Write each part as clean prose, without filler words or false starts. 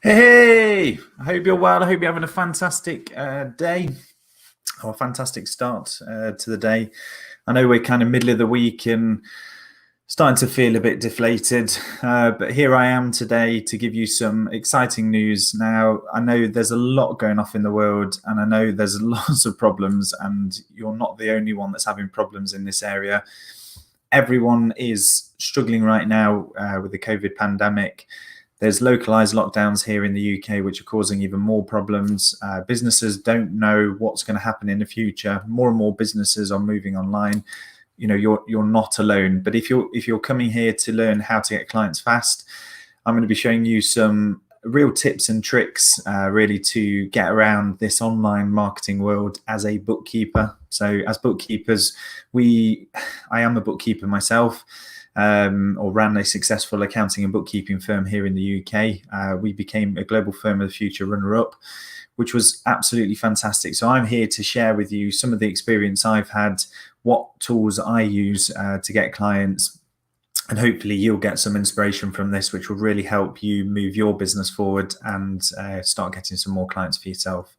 Hey, I hope you're well. I hope you're having a fantastic day or a fantastic start to the day. I know we're kind of middle of the week and starting to feel a bit deflated, but here I am today to give you some exciting news. Now, I know there's a lot going off in the world and I know there's lots of problems, and you're not the only one that's having problems in this area. Everyone is struggling right now with the COVID pandemic. There's localized lockdowns here in the UK, which are causing even more problems. Businesses don't know what's going to happen in the future. More and more businesses are moving online. You know, you're not alone. But if you're coming here to learn how to get clients fast, I'm going to be showing you some real tips and tricks really to get around this online marketing world as a bookkeeper. So as bookkeepers, I am a bookkeeper myself. Or ran a successful accounting and bookkeeping firm here in the UK. We became a Global Firm of the Future runner-up, which was absolutely fantastic. So I'm here to share with you some of the experience I've had, what tools I use to get clients, and hopefully you'll get some inspiration from this, which will really help you move your business forward and start getting some more clients for yourself.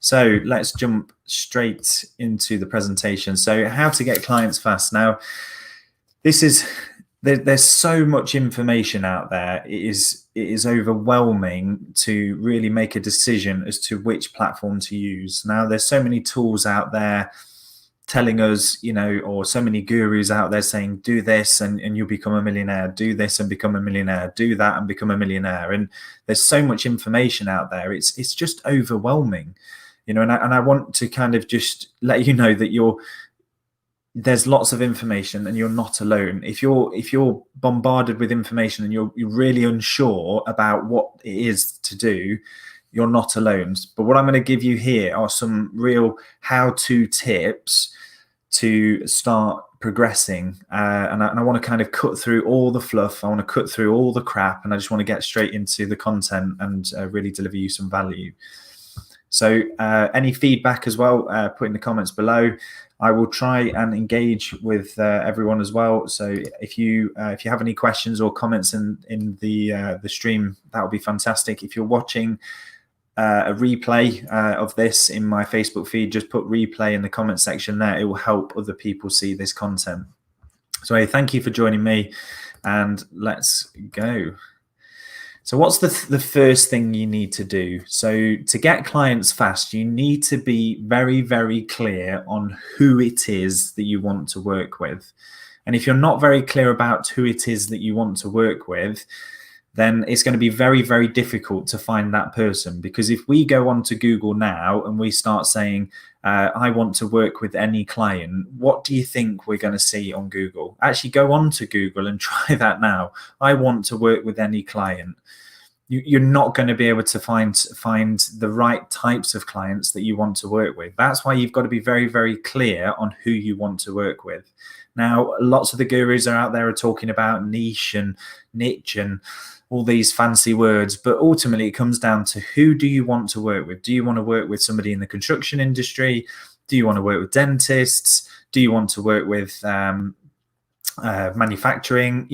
So let's jump straight into the presentation. So how to get clients fast. Now, there's so much information out there. It is overwhelming to really make a decision as to which platform to use. Now, there's so many tools out there telling us, or so many gurus out there saying, do this and you'll become a millionaire, do this and become a millionaire, do that and become a millionaire. And there's so much information out there. It's just overwhelming, and I want to kind of just let you know that there's lots of information and you're not alone. If you're bombarded with information and you're really unsure about what it is to do, you're not alone. But what I'm going to give you here are some real how-to tips to start progressing. And I want to kind of cut through all the fluff. I want to cut through all the crap, and I just want to get straight into the content and really deliver you some value. So any feedback as well, put in the comments below. I will try and engage with everyone as well. So if you have any questions or comments in the stream, that would be fantastic. If you're watching a replay of this in my Facebook feed, just put replay in the comment section there. It will help other people see this content. So thank you for joining me, and let's go. So what's the first thing you need to do? So to get clients fast, you need to be very, very clear on who it is that you want to work with. And if you're not very clear about who it is that you want to work with, then it's going to be very, very difficult to find that person. Because if we go onto Google now and we start saying, I want to work with any client, what do you think we're going to see on Google? Actually, go on to Google and try that now. I want to work with any client. You're not going to be able to find the right types of clients that you want to work with. That's why you've got to be very, very clear on who you want to work with. Now, lots of the gurus are out there are talking about niche and all these fancy words, but ultimately it comes down to who do you want to work with? Do you want to work with somebody in the construction industry? Do you want to work with dentists? Do you want to work with manufacturing?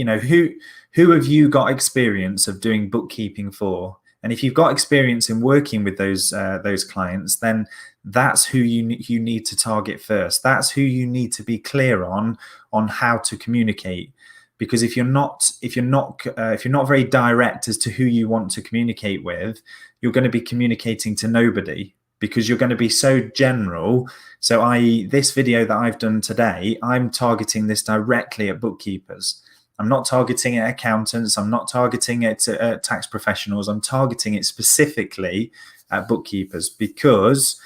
Who have you got experience of doing bookkeeping for? And if you've got experience in working with those clients, then that's who you need to target first. That's who you need to be clear on how to communicate. Because if you're not very direct as to who you want to communicate with, you're going to be communicating to nobody, because you're going to be so general. So i.e. this video that I've done today, I'm targeting this directly at bookkeepers. I'm not targeting it at accountants. I'm not targeting it at tax professionals. I'm targeting it specifically at bookkeepers, because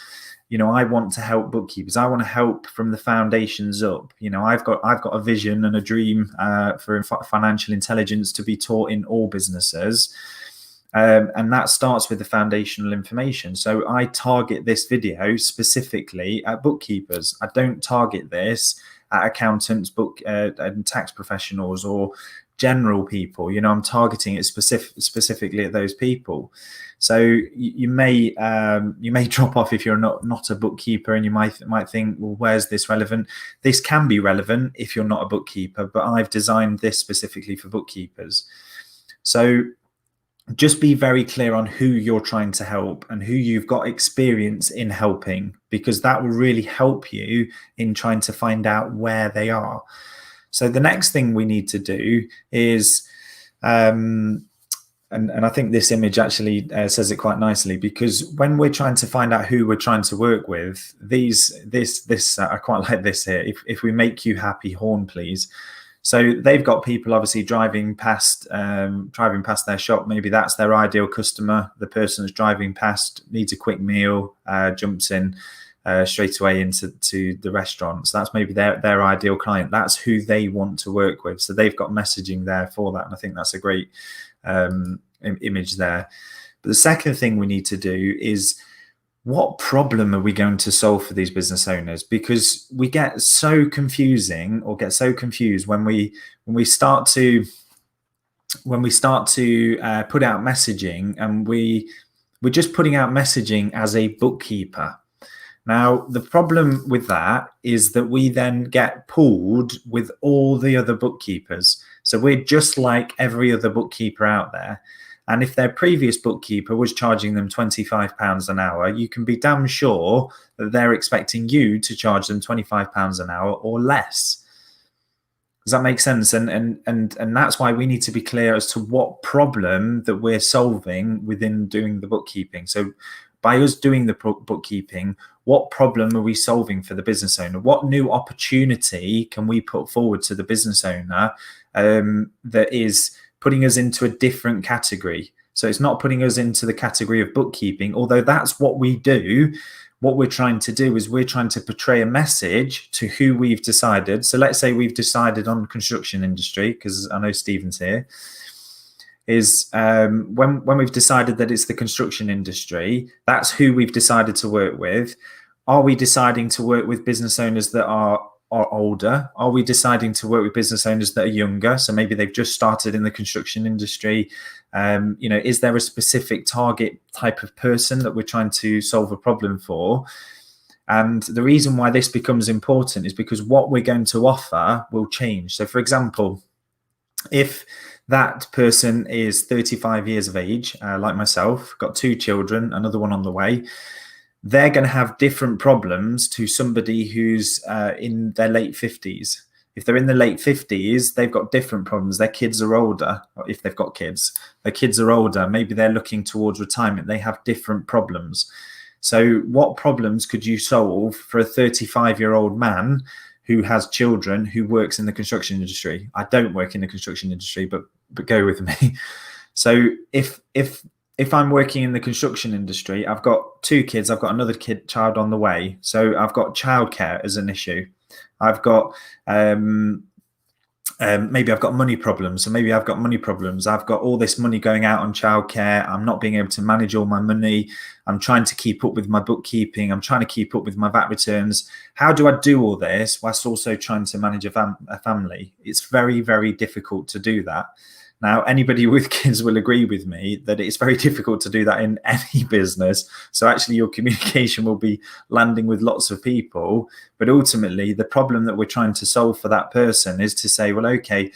I want to help bookkeepers. I want to help from the foundations up. I've got a vision and a dream for financial intelligence to be taught in all businesses. And that starts with the foundational information. So I target this video specifically at bookkeepers. I don't target this at accountants, and tax professionals or general people. I'm targeting it specifically at those people. So you may drop off if you're not a bookkeeper, and you might think, well, where's this relevant? This can be relevant if you're not a bookkeeper, but I've designed this specifically for bookkeepers. So just be very clear on who you're trying to help and who you've got experience in helping, because that will really help you in trying to find out where they are. So the next thing we need to do is, and I think this image actually says it quite nicely, because when we're trying to find out who we're trying to work with, I quite like this here. If we make you happy, horn please. So they've got people obviously driving past their shop. Maybe that's their ideal customer. The person that's driving past needs a quick meal, jumps in straight away into the restaurant. So that's maybe their ideal client. That's who they want to work with. So they've got messaging there for that. And I think that's a great image there. But the second thing we need to do is, what problem are we going to solve for these business owners? Because we get so confused when we start to put out messaging, and we're just putting out messaging as a bookkeeper. Now, the problem with that is that we then get pulled with all the other bookkeepers. So we're just like every other bookkeeper out there. And if their previous bookkeeper was charging them £25 an hour, you can be damn sure that they're expecting you to charge them £25 an hour or less. Does that make sense? And that's why we need to be clear as to what problem that we're solving within doing the bookkeeping. So by us doing the bookkeeping, what problem are we solving for the business owner? What new opportunity can we put forward to the business owner that is putting us into a different category? So it's not putting us into the category of bookkeeping, although that's what we do. What we're trying to do is we're trying to portray a message to who we've decided. So let's say we've decided on construction industry, because I know Stephen's here, is when we've decided that it's the construction industry, that's who we've decided to work with. Are we deciding to work with business owners that are older? Are we deciding to work with business owners that are younger? So maybe they've just started in the construction industry. Is there a specific target type of person that we're trying to solve a problem for? And the reason why this becomes important is because what we're going to offer will change. So for example, if that person is 35 years of age, like myself, got 2 children, another one on the way, they're going to have different problems to somebody who's in their late 50s. If they're in the late 50s, they've got different problems. Their kids are older. Or if they've got kids, their kids are older. Maybe they're looking towards retirement. They have different problems. So what problems could you solve for a 35-year-old man who has children, who works in the construction industry? I don't work in the construction industry, but go with me. So if I'm working in the construction industry, I've got 2 kids, I've got another child on the way. So I've got childcare as an issue. I've got maybe I've got money problems. So maybe I've got money problems. I've got all this money going out on childcare. I'm not being able to manage all my money. I'm trying to keep up with my bookkeeping. I'm trying to keep up with my VAT returns. How do I do all this whilst also trying to manage a family? It's very, very difficult to do that. Now, anybody with kids will agree with me that it's very difficult to do that in any business. So actually your communication will be landing with lots of people. But ultimately, the problem that we're trying to solve for that person is to say, well, okay,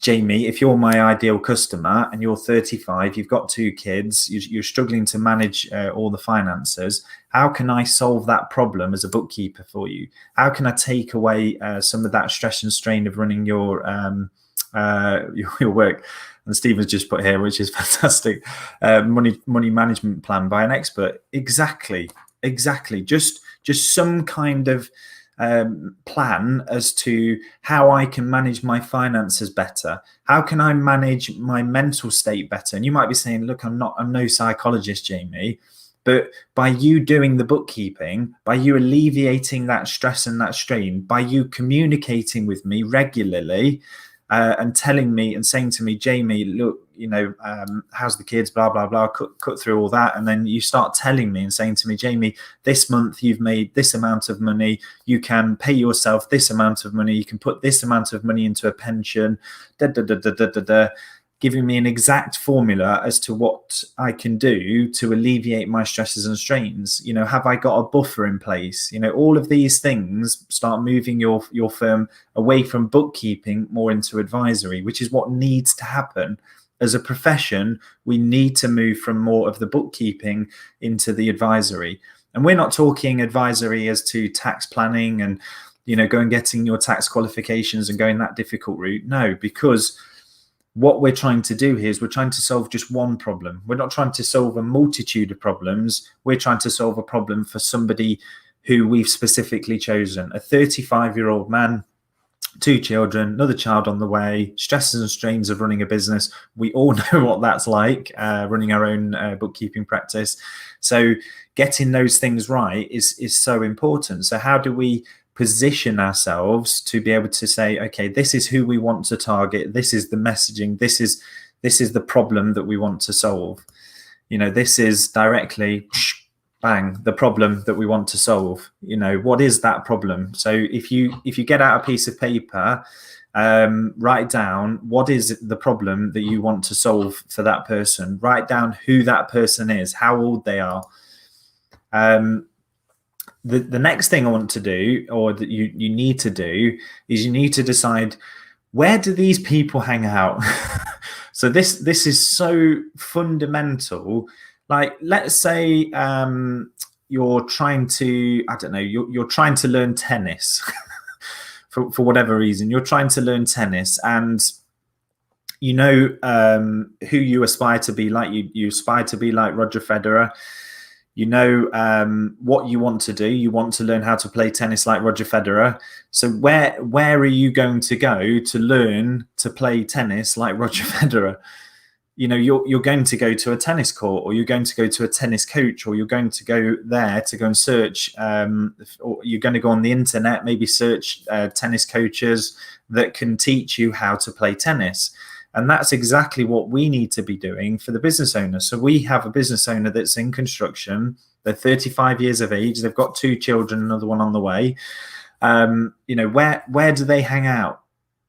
Jamie, if you're my ideal customer and you're 35, you've got 2 kids, you're struggling to manage all the finances, how can I solve that problem as a bookkeeper for you? How can I take away some of that stress and strain of running your work? And Stephen's just put here, which is fantastic, money management plan by an expert. Exactly. Just some kind of plan as to how I can manage my finances better. How can I manage my mental state better? And you might be saying, look, I'm no psychologist, Jamie, but by you doing the bookkeeping, by you alleviating that stress and that strain, by you communicating with me regularly, and telling me and saying to me, Jamie, look, how's the kids, blah, blah, blah, cut through all that. And then you start telling me and saying to me, Jamie, this month you've made this amount of money. You can pay yourself this amount of money. You can put this amount of money into a pension, giving me an exact formula as to what I can do to alleviate my stresses and strains. Have I got a buffer in place? All of these things start moving your firm away from bookkeeping more into advisory, which is what needs to happen. as a profession, we need to move from more of the bookkeeping into the advisory. And we're not talking advisory as to tax planning and, go and getting your tax qualifications and going that difficult route. No, because what we're trying to do here is we're trying to solve just one problem. We're not trying to solve a multitude of problems. We're trying to solve a problem for somebody who we've specifically chosen. A 35-year-old man, 2 children, another child on the way, stresses and strains of running a business. We all know what that's like, running our own bookkeeping practice. So getting those things right is so important. So how do we position ourselves to be able to say, okay, this is who we want to target, this is the messaging, this is the problem that we want to solve. This is directly bang, the problem that we want to solve. What is that problem? So if you get out a piece of paper, write down what is the problem that you want to solve for that person. Write down who that person is, how old they are. The next thing I want to do, or that you need to do, is you need to decide, where do these people hang out? So this is so fundamental. Like, let's say you're trying to, I don't know, you're trying to learn tennis for whatever reason. You're trying to learn tennis, and who you aspire to be like. You aspire to be like Roger Federer. What you want to do. You want to learn how to play tennis like Roger Federer. So where are you going to go to learn to play tennis like Roger Federer? You're going to go to a tennis court, or you're going to go to a tennis coach, or you're going to go there to go and search, or you're going to go on the internet, maybe search tennis coaches that can teach you how to play tennis. And that's exactly what we need to be doing for the business owner. So we have a business owner that's in construction. They're 35 years of age. They've got 2 children, another one on the way. Where do they hang out?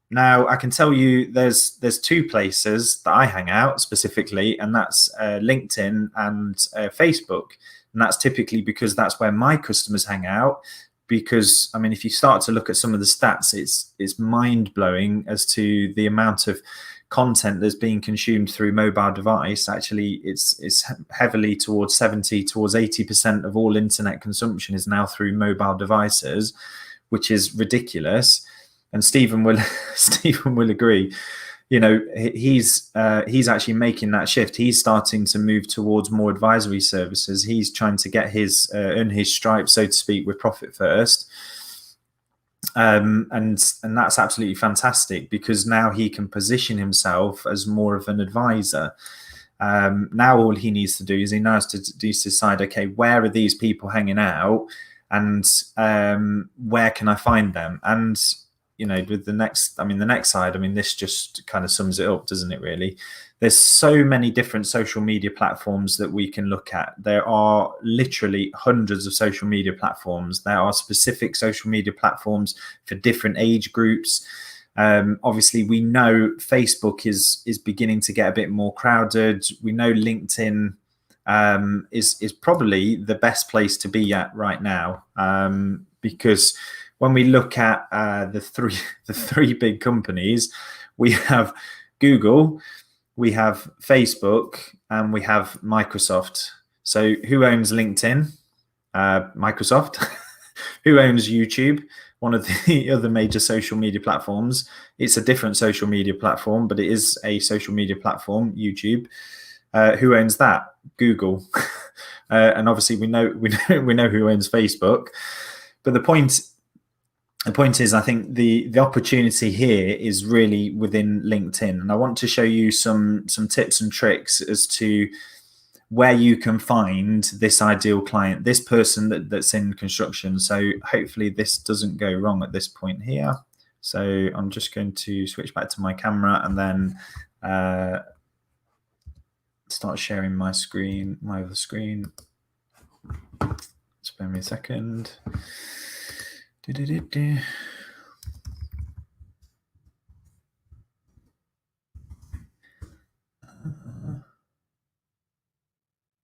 Now, I can tell you there's 2 places that I hang out specifically, and that's LinkedIn and Facebook. And that's typically because that's where my customers hang out. Because, I mean, if you start to look at some of the stats, it's mind-blowing as to the amount of content that's being consumed through mobile device. Actually, it's heavily towards 80% of all internet consumption is now through mobile devices, which is ridiculous. And Stephen will agree. He's actually making that shift. He's starting to move towards more advisory services. He's trying to get his earn his stripes, so to speak, with Profit First. And that's absolutely fantastic, because now he can position himself as more of an advisor. Now all he needs to do is decide, okay, where are these people hanging out, and where can I find them? And with the next side, this just kind of sums it up, doesn't it, really? There's so many different social media platforms that we can look at. There are literally hundreds of social media platforms. There are specific social media platforms for different age groups. Obviously, we know Facebook is beginning to get a bit more crowded. We know LinkedIn is probably the best place to be at right now, because when we look at the three big companies, we have Google, we have Facebook, and we have Microsoft. So who owns LinkedIn? Microsoft. Who owns YouTube? One of the other major social media platforms. It's a different social media platform, but it is a social media platform, YouTube. Who owns that? Google. And obviously we know who owns Facebook. But the point is, I think the opportunity here is really within LinkedIn, and I want to show you some tips and tricks as to where you can find this ideal client, this person that's in construction. So hopefully this doesn't go wrong at this point here. So I'm just going to switch back to my camera and then start sharing my screen, my other screen. Spare me a second.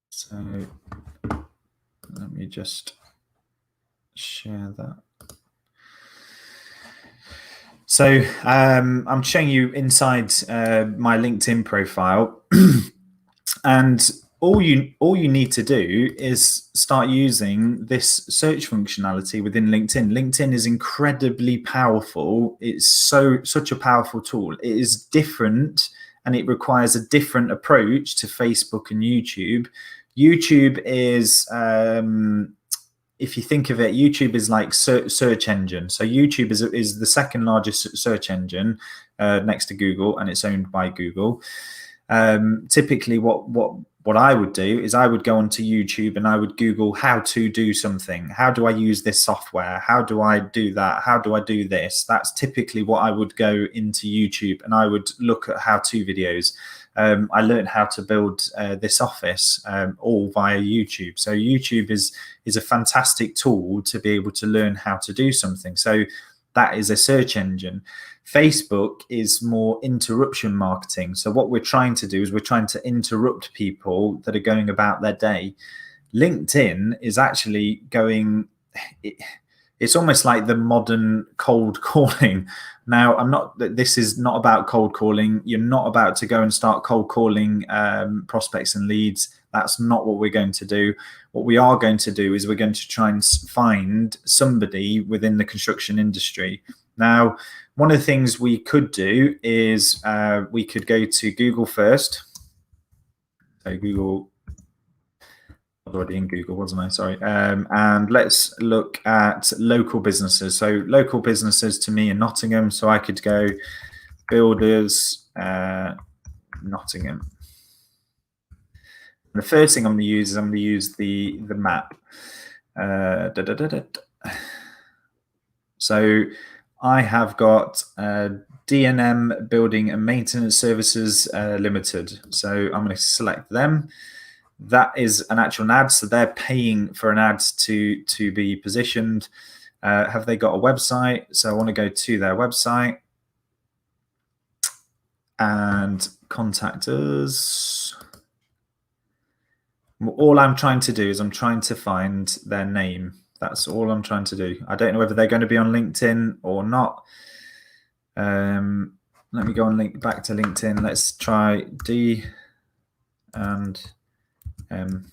So let me just share that. So I'm showing you inside my LinkedIn profile, and all you need to do is start using this search functionality within LinkedIn. LinkedIn is incredibly powerful. It's such a powerful tool. It is different, and it requires a different approach to Facebook and YouTube. YouTube is if you think of it, YouTube is like search engine. So YouTube is the second largest search engine next to Google, and it's owned by Google. Typically, what I would do is I would go onto YouTube and I would Google how to do something. How do I use this software? How do I do that? How do I do this? That's typically what I would go into YouTube, and I would look at how-to videos. I learned how to build this office all via YouTube. So YouTube is a fantastic tool to be able to learn how to do something. So that is a search engine. Facebook is more interruption marketing. So what we're trying to do is we're trying to interrupt people that are going about their day. LinkedIn is actually going, it's almost like the modern cold calling. Now, this is not about cold calling. You're not about to go and start cold calling prospects and leads. That's not what we're going to do. What we are going to do is we're going to try and find somebody within the construction industry. Now, one of the things we could do is we could go to Google first. So Google, I was already in Google, wasn't I? Sorry. And let's look at local businesses. So local businesses to me in Nottingham. So I could go builders, Nottingham. And the first thing I'm going to use is I'm going to use the map. So I have got D&M Building and Maintenance Services Limited. So I'm going to select them. That is an actual ad, so they're paying for an ad to be positioned. Have they got a website? So I want to go to their website and contact us. All I'm trying to do is I'm trying to find their name. That's all I'm trying to do. I don't know whether they're going to be on LinkedIn or not. Let me go on back to LinkedIn. Let's try D and M.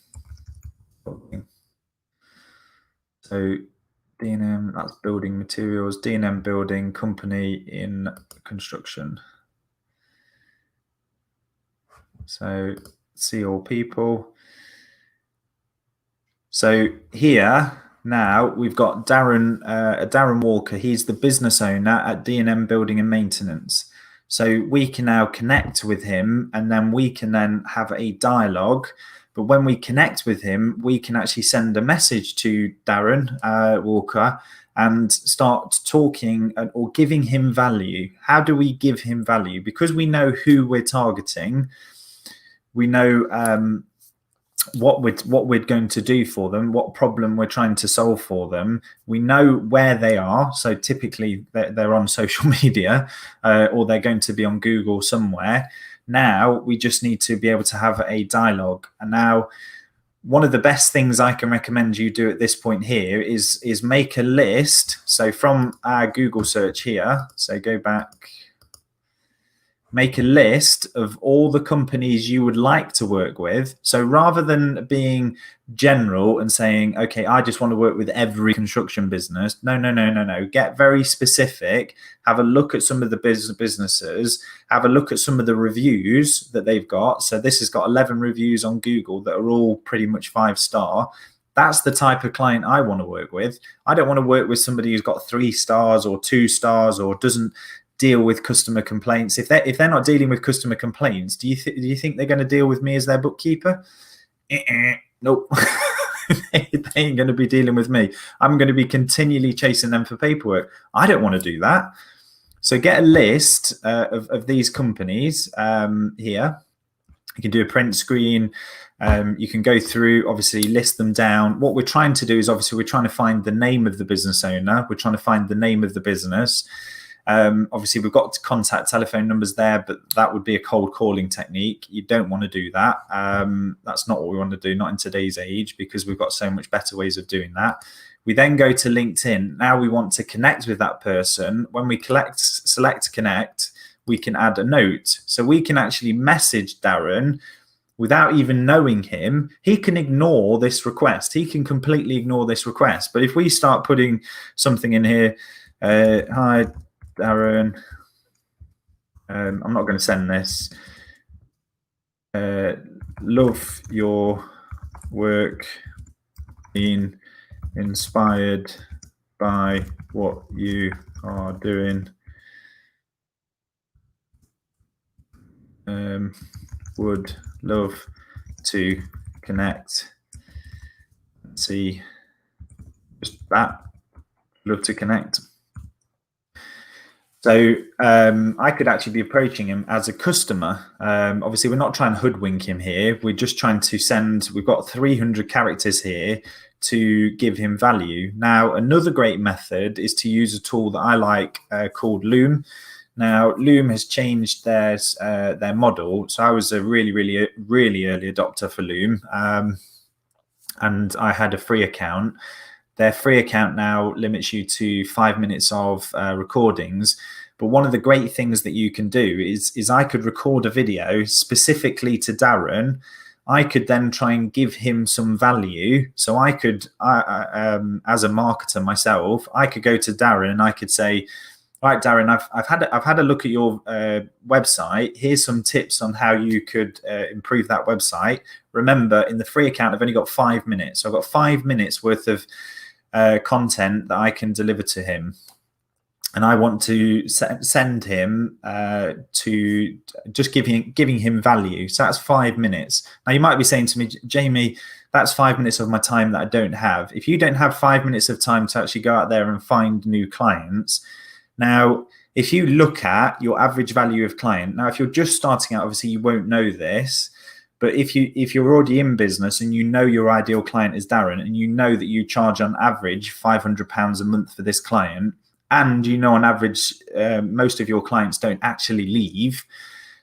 So D&M, that's building materials. D&M building company in construction. So see all people. So here now we've got Darren Walker. He's the business owner at D&M Building and Maintenance. So we can now connect with him, and then we can then have a dialogue. But when we connect with him, we can actually send a message to Darren Walker and start talking or giving him value. How do we give him value? Because we know who we're targeting, we know what we're going to do for them, what problem we're trying to solve for them. We know where they are. So typically they're on social media or they're going to be on Google somewhere. Now we just need to be able to have a dialogue. And now one of the best things I can recommend you do at this point here is make a list. So from our Google search here, so go back, make a list of all the companies you would like to work with. So rather than being general and saying, okay, I just want to work with every construction business. No. Get very specific. Have a look at some of the businesses. Have a look at some of the reviews that they've got. So this has got 11 reviews on Google that are all pretty much 5-star. That's the type of client I want to work with. I don't want to work with somebody who's got 3 stars or 2 stars or doesn't deal with customer complaints. If they're not dealing with customer complaints, do you think they're going to deal with me as their bookkeeper? Nope. They ain't going to be dealing with me. I'm going to be continually chasing them for paperwork. I don't want to do that. So get a list of these companies here. You can do a print screen. You can go through, obviously list them down. What we're trying to do is obviously we're trying to find the name of the business owner. We're trying to find the name of the business. Obviously we've got contact telephone numbers there, but that would be a cold calling technique. You don't want to do that. That's not what we want to do, not in today's age, because we've got so much better ways of doing that. We then go to LinkedIn. Now we want to connect with that person. When we select connect, we can add a note. So we can actually message Darren without even knowing him. He can ignore this request. He can completely ignore this request. But if we start putting something in here, hi, Darren, I'm not going to send this. Love your work, been inspired by what you are doing. Would love to connect. Let's see, just that. Love to connect. So I could actually be approaching him as a customer. Obviously, we're not trying to hoodwink him here. We're just trying to send, we've got 300 characters here to give him value. Now, another great method is to use a tool that I like called Loom. Now, Loom has changed their model. So I was a really early adopter for Loom. And I had a free account. Their free account now limits you to 5 minutes of recordings. But one of the great things that you can do is I could record a video specifically to Darren. I could then try and give him some value. So I could, as a marketer myself, I could go to Darren and I could say, right, Darren, I've had a look at your website. Here's some tips on how you could improve that website. Remember, in the free account, I've only got 5 minutes. So I've got 5 minutes worth of content that I can deliver to him. And I want to send him to just giving him value. So that's 5 minutes. Now, you might be saying to me, Jamie, that's 5 minutes of my time that I don't have. If you don't have 5 minutes of time to actually go out there and find new clients, now, if you look at your average value of client, now, if you're just starting out, obviously you won't know this, but if you're already in business and you know your ideal client is Darren, and you know that you charge on average £500 a month for this client, and you know on average most of your clients don't actually leave.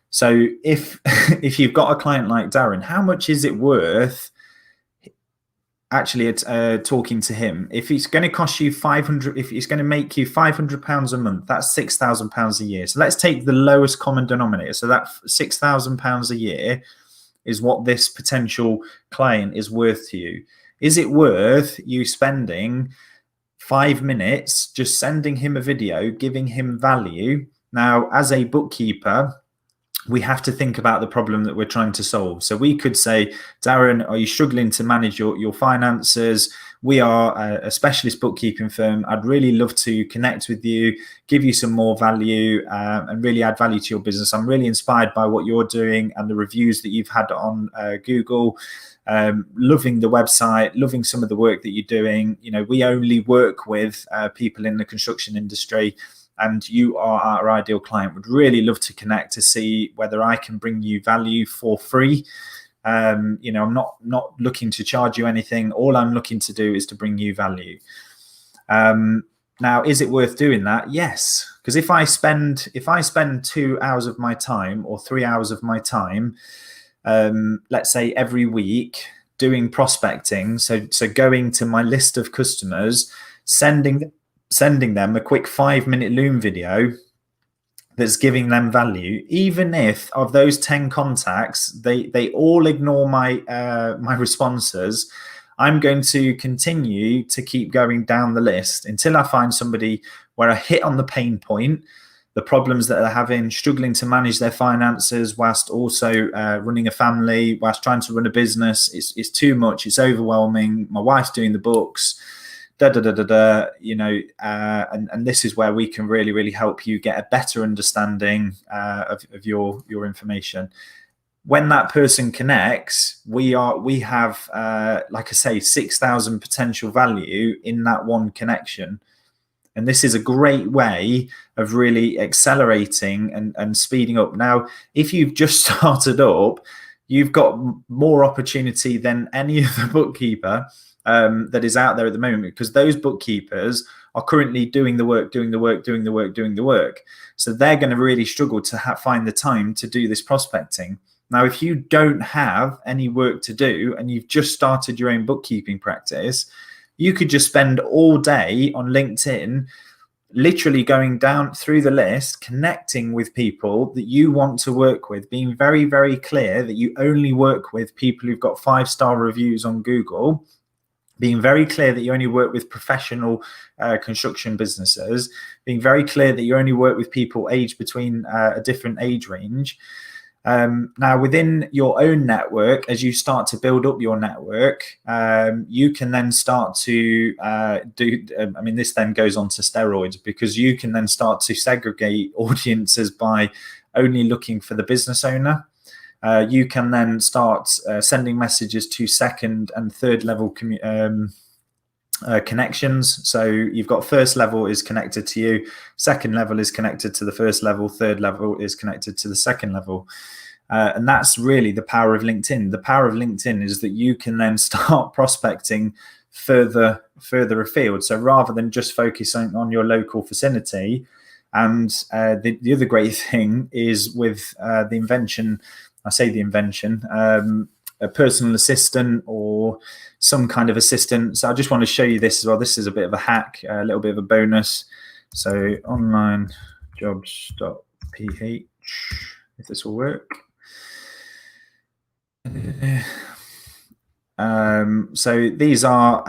So if you've got a client like Darren, how much is it worth actually talking to him? If it's going to cost you 500, if it's going to make you £500 a month, that's £6,000 a year. So let's take the lowest common denominator. So that £6,000 a year is what this potential client is worth to you. Is it worth you spending 5 minutes just sending him a video, giving him value? Now, as a bookkeeper, we have to think about the problem that we're trying to solve. So we could say, Darren, are you struggling to manage your finances? We are a specialist bookkeeping firm. I'd really love to connect with you, give you some more value, and really add value to your business. I'm really inspired by what you're doing and the reviews that you've had on Google. Loving the website, loving some of the work that you're doing. You know, we only work with people in the construction industry, and you are our ideal client. Would really love to connect to see whether I can bring you value for free. You know, I'm not looking to charge you anything. All I'm looking to do is to bring you value. Now, is it worth doing that? Yes, because if I spend 2 hours of my time or 3 hours of my time, let's say every week, doing prospecting, so going to my list of customers, sending them a quick 5-minute Loom video that's giving them value, even if of those 10 contacts they all ignore my my responses, I'm going to continue to keep going down the list until I find somebody where I hit on the pain point, the problems that they're having, struggling to manage their finances whilst also running a family, whilst trying to run a business. It's too much, it's overwhelming, my wife's doing the books, you know, and this is where we can really help you get a better understanding of your information. When that person connects, we have like I say, 6,000 potential value in that one connection. And this is a great way of really accelerating and speeding up. Now, if you've just started up, you've got more opportunity than any other bookkeeper that is out there at the moment, because those bookkeepers are currently doing the work. So they're going to really struggle to find the time to do this prospecting. Now, if you don't have any work to do and you've just started your own bookkeeping practice, You could just spend all day on LinkedIn, literally going down through the list, connecting with people that you want to work with, being very, very clear that you only work with people who've got 5-star reviews on Google, being very clear that you only work with professional construction businesses, being very clear that you only work with people aged between a different age range. Now, within your own network, as you start to build up your network, you can then start to this then goes on to steroids, because you can then start to segregate audiences by only looking for the business owner. You can then start sending messages to second and third level connections. So you've got first level is connected to you, second level is connected to the first level, third level is connected to the second level. And that's really the power of LinkedIn. The power of LinkedIn is that you can then start prospecting further afield. So rather than just focusing on your local vicinity, and the other great thing is with the invention, a personal assistant or some kind of assistant. So I just want to show you this as well. This is a bit of a hack, a little bit of a bonus. So onlinejobs.ph, if this will work. So these are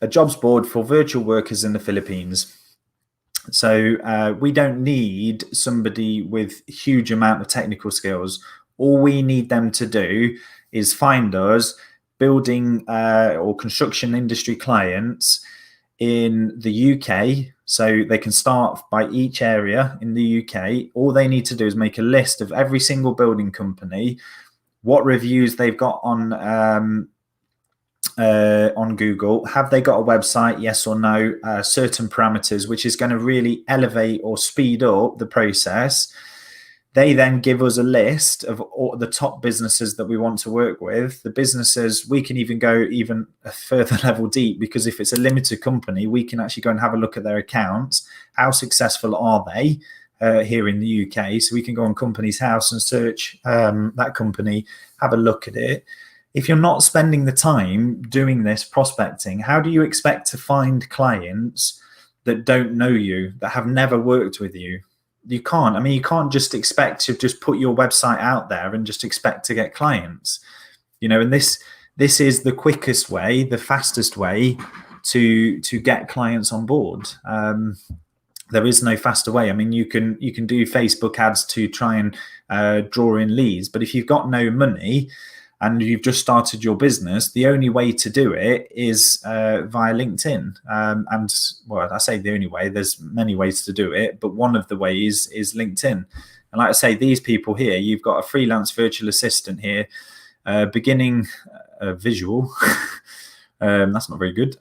a jobs board for virtual workers in the Philippines. So we don't need somebody with huge amount of technical skills. All we need them to do is find us building or construction industry clients in the UK. So they can start by each area in the UK. All they need to do is make a list of every single building company, what reviews they've got on Google, have they got a website, yes or no, certain parameters, which is going to really elevate or speed up the process. They then give us a list of all the top businesses that we want to work with. The businesses, we can even go even a further level deep, because if it's a limited company, we can actually go and have a look at their accounts. How successful are they here in the UK? So we can go on Companies House and search that company, have a look at it. If you're not spending the time doing this prospecting, how do you expect to find clients that don't know you, that have never worked with you? You can't. I mean, you can't just expect to just put your website out there and just expect to get clients, and this is the quickest way, the fastest way to get clients on board. There is no faster way. I mean, you can do Facebook ads to try and draw in leads, but if you've got no money and you've just started your business, the only way to do it is via LinkedIn. And well, I say the only way, there's many ways to do it, but one of the ways is LinkedIn. And like I say, these people here, you've got a freelance virtual assistant here, beginning visual. That's not very good.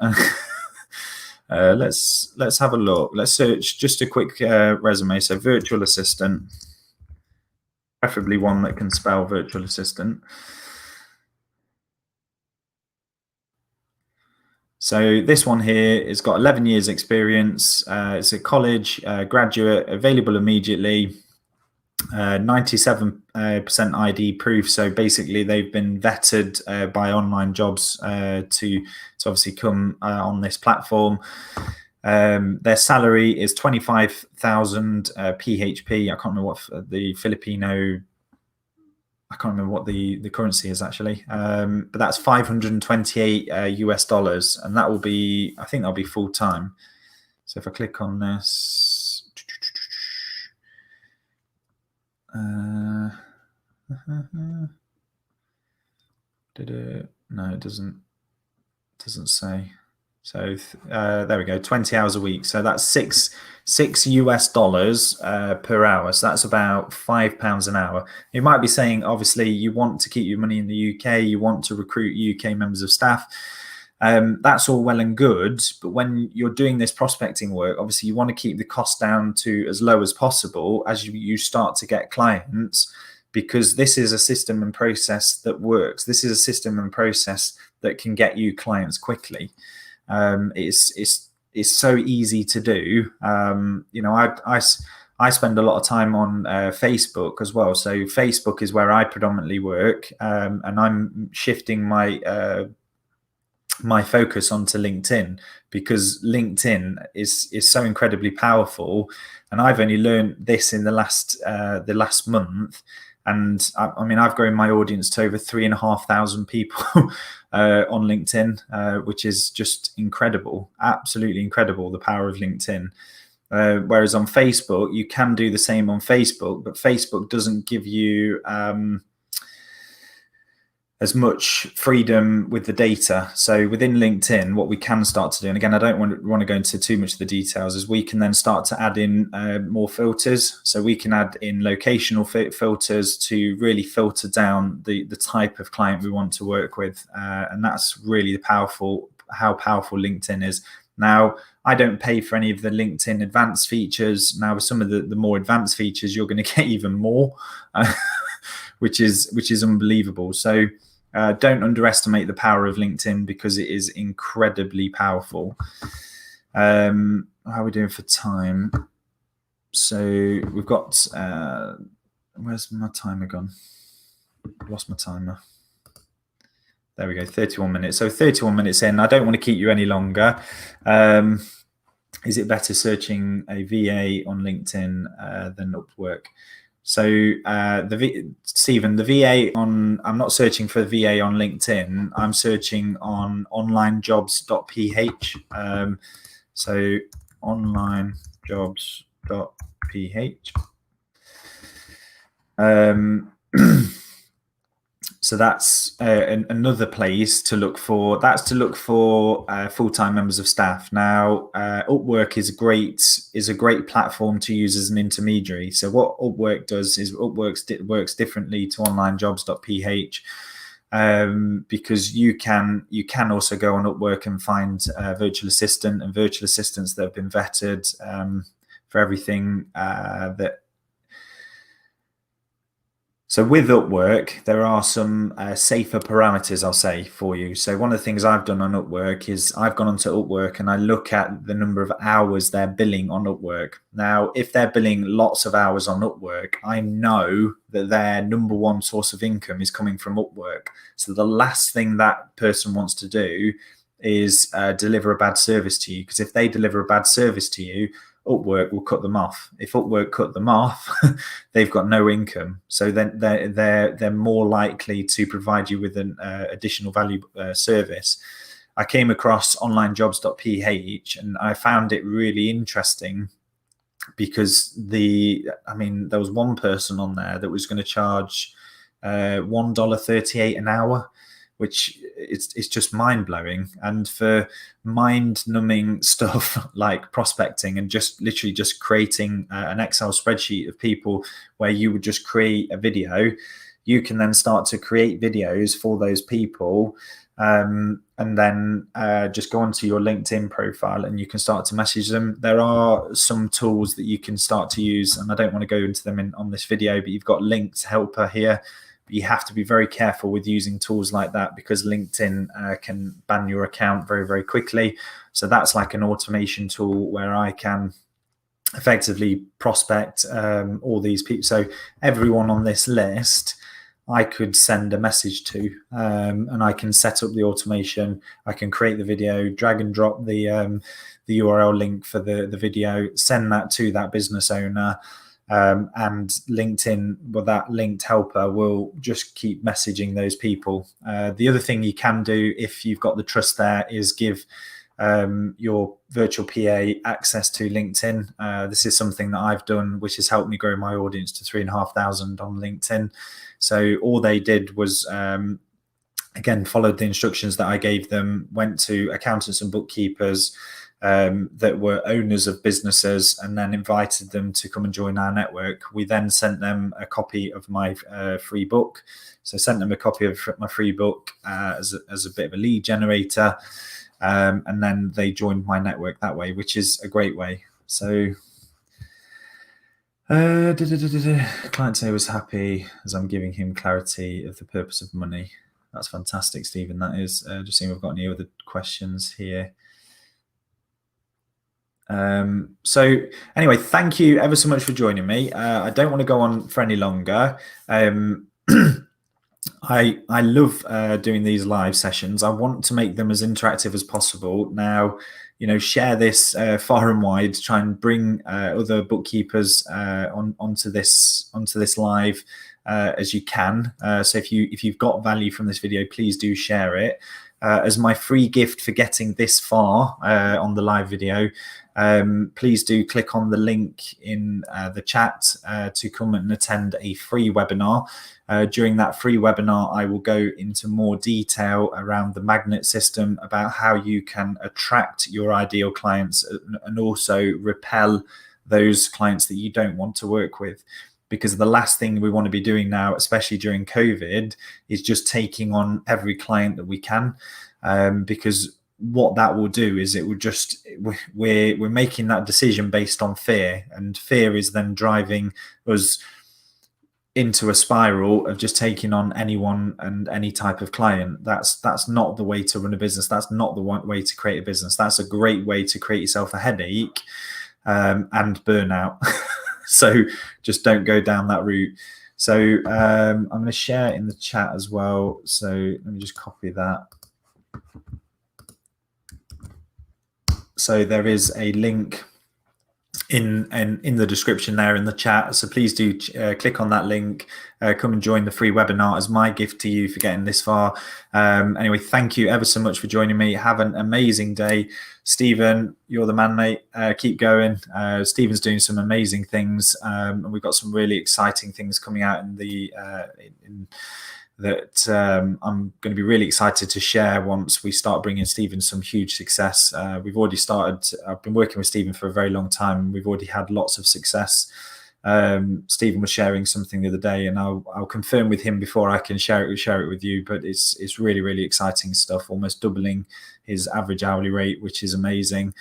Let's have a look. Let's search just a quick resume. So virtual assistant, preferably one that can spell virtual assistant. So this one here has got 11 years experience. It's a college graduate, available immediately, 97% ID proof. So basically they've been vetted by online jobs to obviously come on this platform. Their salary is 25,000 PHP. I can't remember what the Filipino, I can't remember what the currency is actually, but that's 528 US dollars, and that will be, I think that'll be full time. So if I click on this, no, it doesn't say. So there we go, 20 hours a week. So that's six US dollars per hour. So that's about £5 an hour. You might be saying, obviously, you want to keep your money in the UK. You want to recruit UK members of staff. That's all well and good. But when you're doing this prospecting work, obviously, you want to keep the cost down to as low as possible as you start to get clients, because this is a system and process that works. This is a system and process that can get you clients quickly. It's so easy to do. I spend a lot of time on Facebook as well. So Facebook is where I predominantly work, and I'm shifting my my focus onto LinkedIn, because LinkedIn is so incredibly powerful. And I've only learned this in the last month. And I mean, I've grown my audience to over 3,500 people on LinkedIn, which is just incredible, absolutely incredible, the power of LinkedIn. Whereas on Facebook, you can do the same on Facebook, but Facebook doesn't give you as much freedom with the data. So within LinkedIn, what we can start to do, and again, I don't want to go into too much of the details, is we can then start to add in more filters. So we can add in locational filters to really filter down the type of client we want to work with. And that's really how powerful LinkedIn is. Now, I don't pay for any of the LinkedIn advanced features. Now, with some of the more advanced features, you're going to get even more, which is unbelievable. So don't underestimate the power of LinkedIn, because it is incredibly powerful. How are we doing for time? So we've got, where's my timer gone? Lost my timer. There we go, 31 minutes. So 31 minutes in, I don't want to keep you any longer. Is it better searching a VA on LinkedIn than Upwork? So Stephen, the VA I'm not searching for VA on LinkedIn. I'm searching on onlinejobs.ph. So onlinejobs.ph. So that's another place to look for. That's to look for full-time members of staff. Now, Upwork is a great platform to use as an intermediary. So what Upwork does is works differently to onlinejobs.ph, because you can also go on Upwork and find a virtual assistant and virtual assistants that have been vetted for everything that. So with Upwork, there are some safer parameters, I'll say, for you. So one of the things I've done on Upwork is I've gone onto Upwork and I look at the number of hours they're billing on Upwork. Now, if they're billing lots of hours on Upwork, I know that their number one source of income is coming from Upwork. So the last thing that person wants to do is deliver a bad service to you, because if they deliver a bad service to you, Upwork will cut them off. If Upwork cut them off, they've got no income. So then they're more likely to provide you with an additional value service. I came across onlinejobs.ph and I found it really interesting, because there was one person on there that was going to charge $1.38 an hour, which it's just mind-blowing. And for mind-numbing stuff like prospecting and just literally just creating an Excel spreadsheet of people where you would just create a video, you can then start to create videos for those people, and then just go onto your LinkedIn profile and you can start to message them. There are some tools that you can start to use, and I don't want to go into them on this video, but you've got Links Helper here. But you have to be very careful with using tools like that, because LinkedIn can ban your account very, very quickly. So that's like an automation tool where I can effectively prospect all these people. So everyone on this list, I could send a message to, and I can set up the automation. I can create the video, drag and drop the URL link for the video, send that to that business owner. And LinkedIn, well, that linked helper will just keep messaging those people. The other thing you can do, if you've got the trust there, is give your virtual PA access to LinkedIn. This is something that I've done, which has helped me grow my audience to 3,500 on LinkedIn. So all they did was, again, followed the instructions that I gave them, went to accountants and bookkeepers that were owners of businesses, and then invited them to come and join our network. We then sent them a copy of my free book. So sent them a copy of my free book as a bit of a lead generator. And then they joined my network that way, which is a great way. So client say was happy as I'm giving him clarity of the purpose of money. That's fantastic, Stephen. That is. Just seeing if I've got any other questions here. So anyway, thank you ever so much for joining me. I don't want to go on for any longer. I love doing these live sessions. I want to make them as interactive as possible. Now, share this far and wide. Try and bring other bookkeepers onto this live as you can. So if you've got value from this video, please do share it. As my free gift for getting this far on the live video, please do click on the link in the chat to come and attend a free webinar. During that free webinar, I will go into more detail around the magnet system, about how you can attract your ideal clients and also repel those clients that you don't want to work with. Because the last thing we want to be doing now, especially during COVID, is just taking on every client that we can, because what that will do is it will just, we're making that decision based on fear, and fear is then driving us into a spiral of just taking on anyone and any type of client. That's not the way to run a business. That's not the way to create a business. That's a great way to create yourself a headache and burnout. So just don't go down that route. So I'm going to share in the chat as well. So let me just copy that. So there is a link in the description there in the chat. So please do click on that link, come and join the free webinar as my gift to you for getting this far. Anyway, thank you ever so much for joining me. Have an amazing day. Stephen, you're the man, mate. Keep going. Stephen's doing some amazing things, and we've got some really exciting things coming out in the that I'm going to be really excited to share once we start bringing Stephen some huge success. We've already started. I've been working with Stephen for a very long time. We've already had lots of success. Stephen was sharing something the other day, and I'll confirm with him before I can share it with you. But it's really, really exciting stuff. Almost doubling his average hourly rate, which is amazing.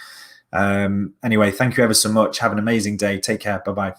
Anyway, thank you ever so much. Have an amazing day. Take care. Bye-bye.